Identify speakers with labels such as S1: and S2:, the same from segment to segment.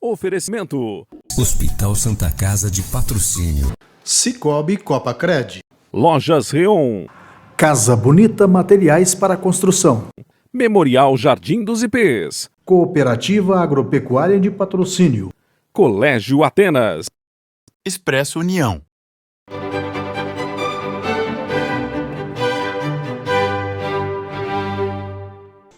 S1: Oferecimento:
S2: Hospital Santa Casa de Patrocínio,
S3: Cicobi Copacred,
S1: Lojas Reon,
S3: Casa Bonita Materiais para Construção,
S1: Memorial Jardim dos Ipês,
S3: Cooperativa Agropecuária de Patrocínio,
S1: Colégio Atenas,
S4: Expresso União.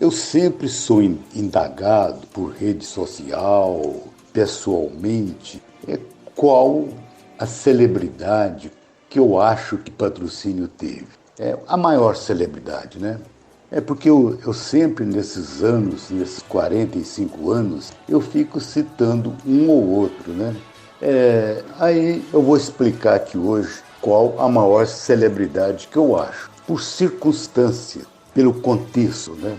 S5: Eu sempre sou indagado por rede social, pessoalmente, qual a celebridade que eu acho que Patrocínio teve. É a maior celebridade, né? É porque eu sempre, nesses anos, nesses 45 anos, eu fico citando um ou outro, né? Aí eu vou explicar aqui hoje qual a maior celebridade que eu acho. Por circunstância, pelo contexto, né?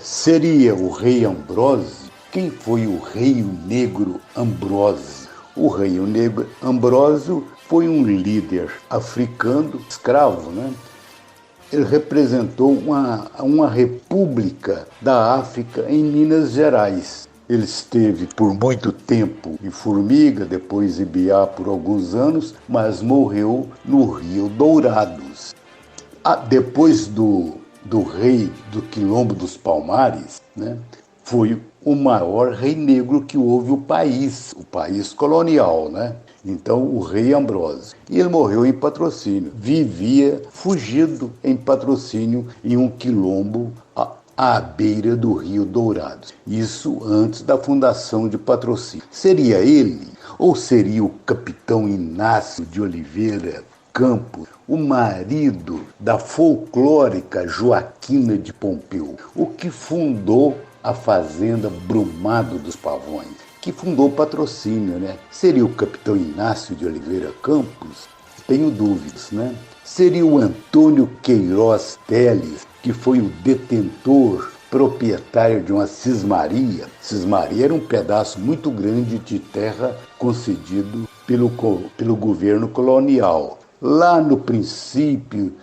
S5: Seria o rei Ambrósio. Quem foi o rei negro Ambrósio? O rei negro Ambrósio foi um líder africano, escravo, né? Ele representou uma república da África em Minas Gerais. Ele esteve por muito tempo em Formiga, depois em Biá por alguns anos, mas morreu no Rio Dourados. Depois do rei do Quilombo dos Palmares, né, foi o maior rei negro que houve o país colonial, né? Então, o rei Ambrósio. E ele morreu em Patrocínio. Vivia fugido em Patrocínio, em um quilombo à beira do Rio Dourados. Isso antes da fundação de Patrocínio. Seria ele ou seria o capitão Inácio de Oliveira Campos, o marido da folclórica Joaquina de Pompeu, o que fundou a fazenda Brumado dos Pavões, que fundou Patrocínio, né? Seria o capitão Inácio de Oliveira Campos? Tenho dúvidas, né? Seria o Antônio Queiroz Teles, que foi o detentor proprietário de uma cismaria. Cismaria era um pedaço muito grande de terra concedido pelo governo colonial. Lá no princípio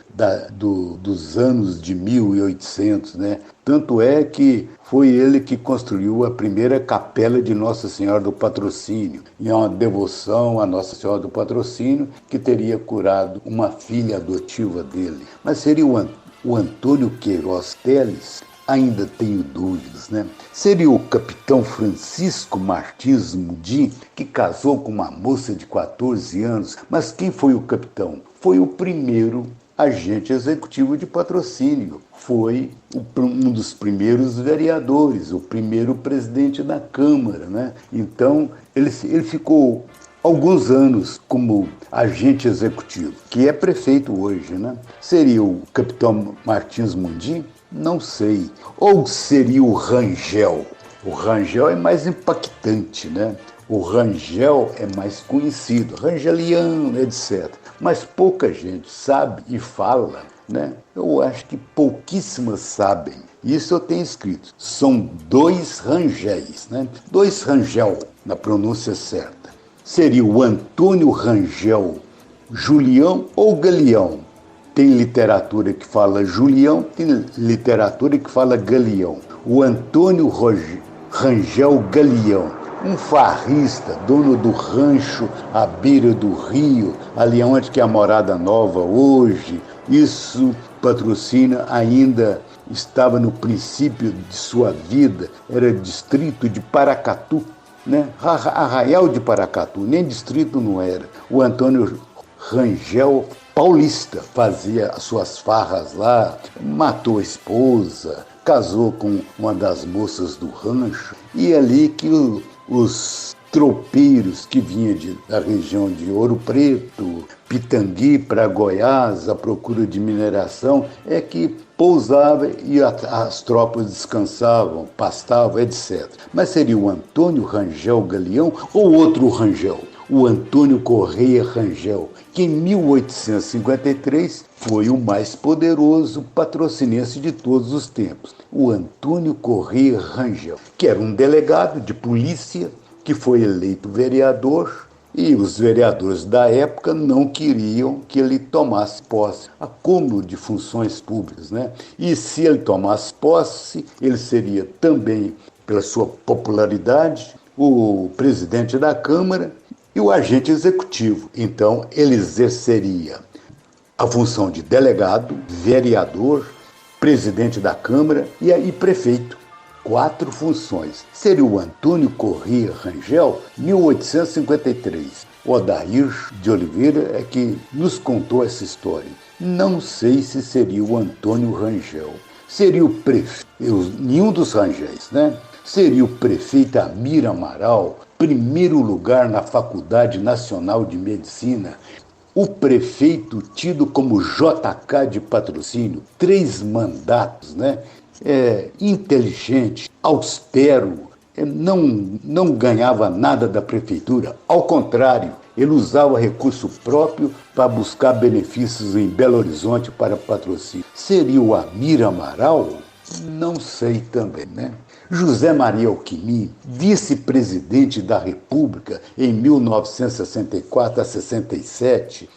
S5: dos anos de 1800, né? Tanto é que foi ele que construiu a primeira capela de Nossa Senhora do Patrocínio, em uma devoção a Nossa Senhora do Patrocínio, que teria curado uma filha adotiva dele. Mas seria o Antônio Queiroz Teles? Ainda tenho dúvidas, né? Seria o capitão Francisco Martins Mundim, que casou com uma moça de 14 anos. Mas quem foi o capitão? Foi o primeiro agente executivo de Patrocínio. Foi um dos primeiros vereadores, o primeiro presidente da Câmara, né? Então, ele ficou alguns anos como agente executivo, que é prefeito hoje, né? Seria o capitão Martins Mundim? Não sei. Ou seria o Rangel? O Rangel é mais impactante, né? O Rangel é mais conhecido, Rangeliano, etc. Mas pouca gente sabe e fala, né? Eu acho que pouquíssimas sabem. Isso eu tenho escrito. São 2 Rangéis, né? 2 Rangel, na pronúncia certa. Seria o Antônio Rangel Julião ou Galeão? Tem literatura que fala Julião, tem literatura que fala Galeão. O Antônio Rangel Galeão, um farrista, dono do rancho à beira do rio, ali onde que é a Morada Nova hoje. Isso, Patrocínio ainda estava no princípio de sua vida, era distrito de Paracatu, né? Arraial de Paracatu, nem distrito não era. O Antônio Rangel paulista fazia as suas farras lá, matou a esposa, casou com uma das moças do rancho, e é ali que os tropeiros que vinham da região de Ouro Preto, Pitangui para Goiás, à procura de mineração, é que pousava e as tropas descansavam, pastavam, etc. Mas seria o Antônio Rangel Galeão ou outro Rangel? O Antônio Correia Rangel, que em 1853 foi o mais poderoso patrocinense de todos os tempos. O Antônio Correia Rangel, que era um delegado de polícia, que foi eleito vereador, e os vereadores da época não queriam que ele tomasse posse, acúmulo de funções públicas, né? E se ele tomasse posse, ele seria também, pela sua popularidade, o presidente da Câmara e o agente executivo. Então, ele exerceria a função de delegado, vereador, presidente da Câmara e prefeito. 4 funções. Seria o Antônio Corrêa Rangel, 1853. O Odair de Oliveira é que nos contou essa história. Não sei se seria o Antônio Rangel. Seria o prefeito, nenhum dos Rangéis, né? Seria o prefeito Amir Amaral, primeiro lugar na Faculdade Nacional de Medicina. O prefeito tido como JK de Patrocínio, 3 mandatos, né? Inteligente, austero, não ganhava nada da prefeitura. Ao contrário, ele usava recurso próprio para buscar benefícios em Belo Horizonte para Patrocínio. Seria o Amir Amaral? Não sei também, né? José Maria Alckmin, vice-presidente da República em 1964 a 67,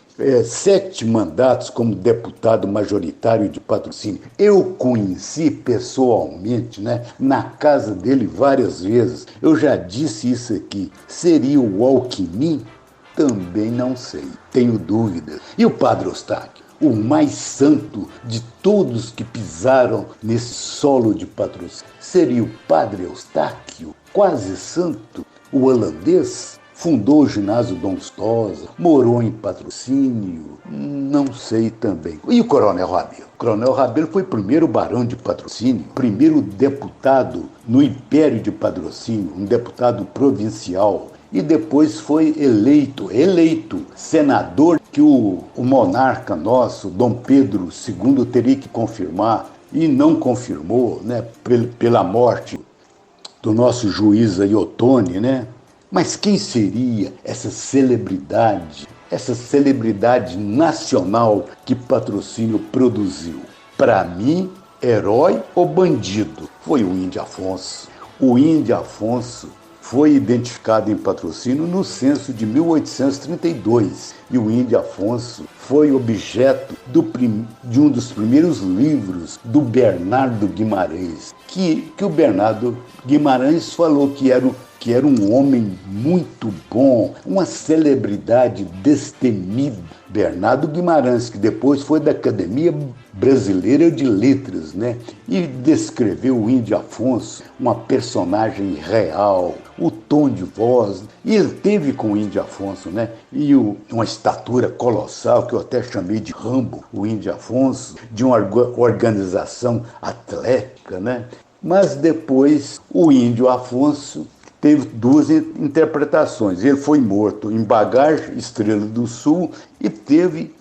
S5: 7 mandatos como deputado majoritário de Patrocínio. Eu conheci pessoalmente, né, na casa dele várias vezes. Eu já disse isso aqui. Seria o Alckmin? Também não sei. Tenho dúvidas. E o Padre Eustáquio? O mais santo de todos que pisaram nesse solo de Patrocínio. Seria o Padre Eustáquio, quase santo, o holandês? Fundou o ginásio Dom Lustosa, morou em Patrocínio, não sei também. E o Coronel Rabelo? O Coronel Rabelo foi o primeiro barão de Patrocínio, primeiro deputado no Império de Patrocínio, um deputado provincial. E depois foi eleito senador, que o monarca nosso, Dom Pedro II, teria que confirmar, e não confirmou, né, pela morte do nosso juiz aí, Ottoni, né? Mas quem seria essa celebridade nacional que Patrocínio produziu? Para mim, herói ou bandido? Foi o Índio Afonso. O Índio Afonso foi identificado em Patrocínio no censo de 1832. E o Índio Afonso foi objeto de um dos primeiros livros do Bernardo Guimarães, que o Bernardo Guimarães falou que era um homem muito bom, uma celebridade destemida. Bernardo Guimarães, que depois foi da Academia Brasileira de Letras, né? E descreveu o Índio Afonso, uma personagem real, o tom de voz. E ele teve com o Índio Afonso, né? E uma estatura colossal, que eu até chamei de Rambo, o Índio Afonso, de uma organização atlética, né? Mas depois o Índio Afonso teve 2 interpretações. Ele foi morto em Bagagem, Estrela do Sul, e teve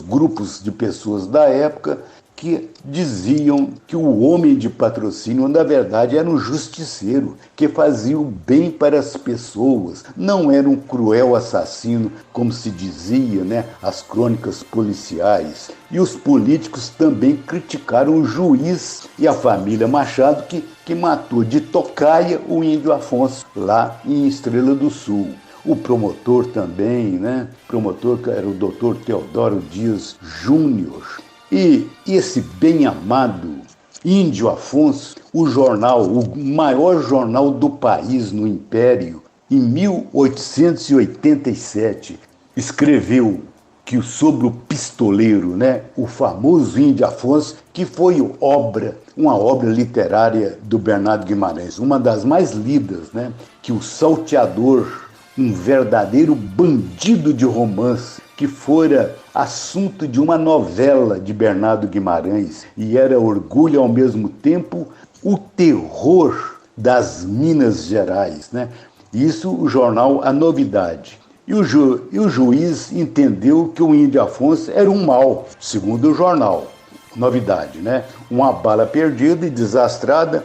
S5: grupos de pessoas da época que diziam que o homem de Patrocínio, na verdade, era um justiceiro, que fazia o bem para as pessoas, não era um cruel assassino, como se dizia, né, as crônicas policiais. E os políticos também criticaram o juiz e a família Machado, que matou de tocaia o Índio Afonso, lá em Estrela do Sul. O promotor também, né? O promotor que era o Dr. Teodoro Dias Júnior. E esse bem-amado Índio Afonso, o maior jornal do país no Império, em 1887, escreveu sobre o pistoleiro, né? O famoso Índio Afonso, que foi uma obra literária do Bernardo Guimarães, uma das mais lidas, né? Que o Salteador, um verdadeiro bandido de romance, que fora assunto de uma novela de Bernardo Guimarães, e era orgulho ao mesmo tempo o terror das Minas Gerais, né? Isso o jornal A Novidade. E o juiz entendeu que o Índio Afonso era um mal, segundo o jornal Novidade, né? Uma bala perdida e desastrada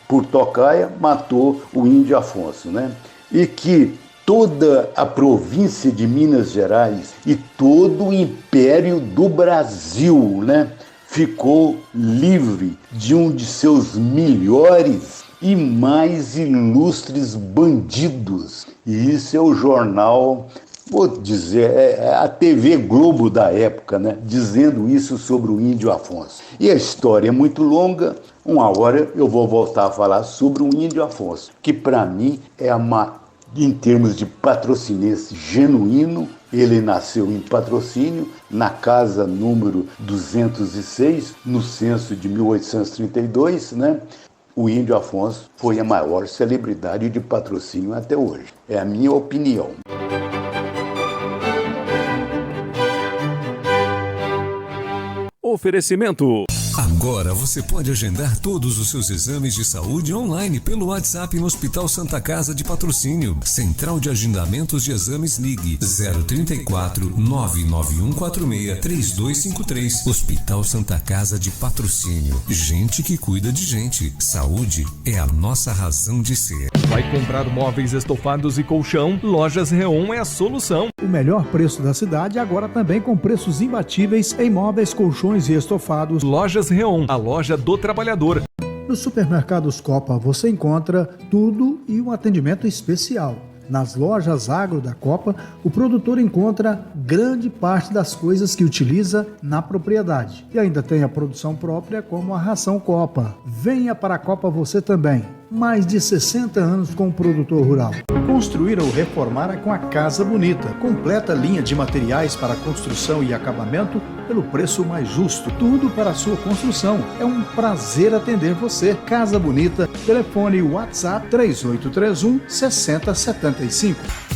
S5: por tocaia matou o Índio Afonso, né? E que toda a província de Minas Gerais e todo o Império do Brasil, né, ficou livre de um de seus melhores e mais ilustres bandidos. E isso é o jornal, vou dizer, a TV Globo da época, né, dizendo isso sobre o Índio Afonso. E a história é muito longa, Uma hora eu vou voltar a falar sobre o Índio Afonso, que para mim é em termos de patrocinense genuíno. Ele nasceu em Patrocínio, na casa número 206, no censo de 1832, né? O Índio Afonso foi a maior celebridade de Patrocínio até hoje. É a minha opinião.
S1: Oferecimento.
S2: Agora você pode agendar todos os seus exames de saúde online pelo WhatsApp no Hospital Santa Casa de Patrocínio. Central de Agendamentos de Exames, ligue 034 99146 3253. Hospital Santa Casa de Patrocínio. Gente que cuida de gente. Saúde é a nossa razão de ser.
S6: Vai comprar móveis estofados e colchão? Lojas Reon é a solução.
S3: O melhor preço da cidade agora também com preços imbatíveis em móveis, colchões e estofados.
S6: Lojas Reon, a loja do trabalhador.
S3: Nos supermercados Copa você encontra tudo e um atendimento especial. Nas lojas agro da Copa, o produtor encontra grande parte das coisas que utiliza na propriedade. E ainda tem a produção própria, como a ração Copa. Venha para a Copa você também. Mais de 60 anos com o produtor rural. Construir ou reformar é com a Casa Bonita. Completa linha de materiais para construção e acabamento pelo preço mais justo. Tudo para a sua construção. É um prazer atender você. Casa Bonita. Telefone WhatsApp 3831 6075.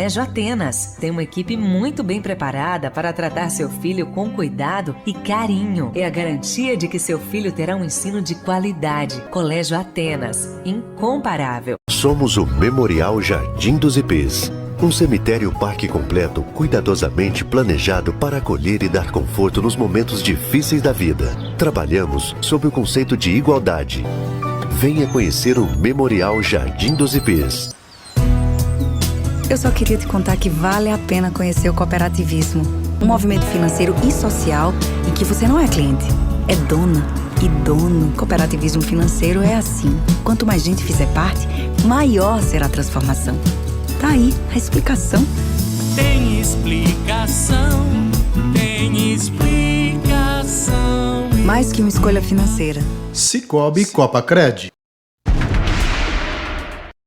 S7: Colégio Atenas tem uma equipe muito bem preparada para tratar seu filho com cuidado e carinho. É a garantia de que seu filho terá um ensino de qualidade. Colégio Atenas, incomparável.
S8: Somos o Memorial Jardim dos Ipês. Um cemitério parque completo, cuidadosamente planejado para acolher e dar conforto nos momentos difíceis da vida. Trabalhamos sob o conceito de igualdade. Venha conhecer o Memorial Jardim dos Ipês.
S9: Eu só queria te contar que vale a pena conhecer o cooperativismo. Um movimento financeiro e social em que você não é cliente, é dona e dono. Cooperativismo financeiro é assim. Quanto mais gente fizer parte, maior será a transformação. Tá aí a explicação.
S10: Tem explicação, tem explicação.
S9: Mais que uma escolha financeira.
S3: Cicobi Copacred.